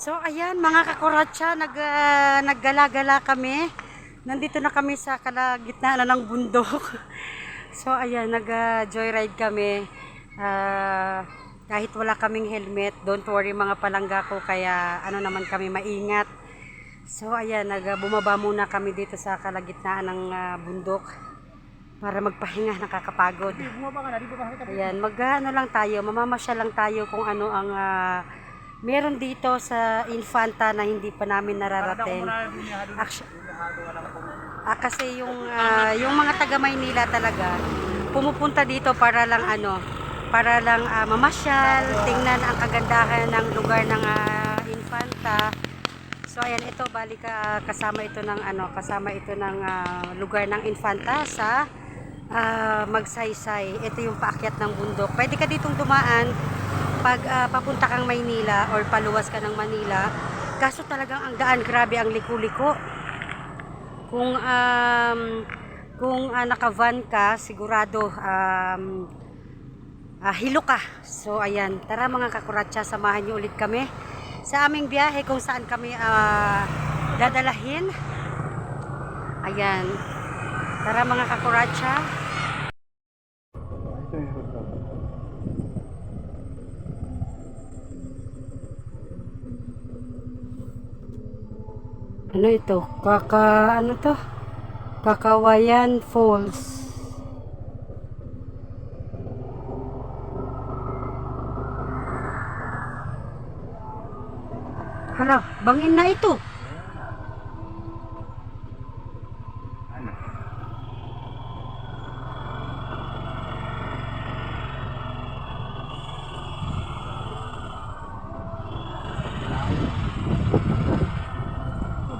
So ayan mga kakuratsa, naggala-gala kami. Nandito na kami sa kalagitnaan ng bundok. So ayan, nag-joyride kami. Kahit wala kaming helmet, don't worry mga palangga ko, kaya ano naman kami, maingat. So ayan, bumaba muna kami dito sa kalagitnaan ng bundok para magpahinga, nakakapagod. Ayan, ano lang tayo, mamamasyal lang tayo kung ano ang meron dito sa Infanta na hindi pa namin nararating. Kasi yung mga taga Maynila talaga pumupunta dito para lang mamasyal, tingnan ang kagandahan ng lugar ng Infanta. So ayan, ito balik kasama ito ng lugar ng Infanta sa Magsaysay. Ito yung paakyat ng bundok. Pwede ka ditong dumaan pag papunta kang Maynila or paluwas ka ng Manila. Kaso talagang ang daan, grabe, ang liko-liko. Kung naka-van ka, sigurado hilo ka. So ayan, tara mga kakuratsa, samahan niyo ulit kami sa aming biyahe kung saan kami dadalahin. Ayan, tara mga kakuratsa. Ano ito? Kakawayan Falls. Hala, bangin na ito.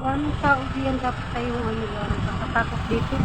Anong tao diyan, dapat tayong nakatakot dito.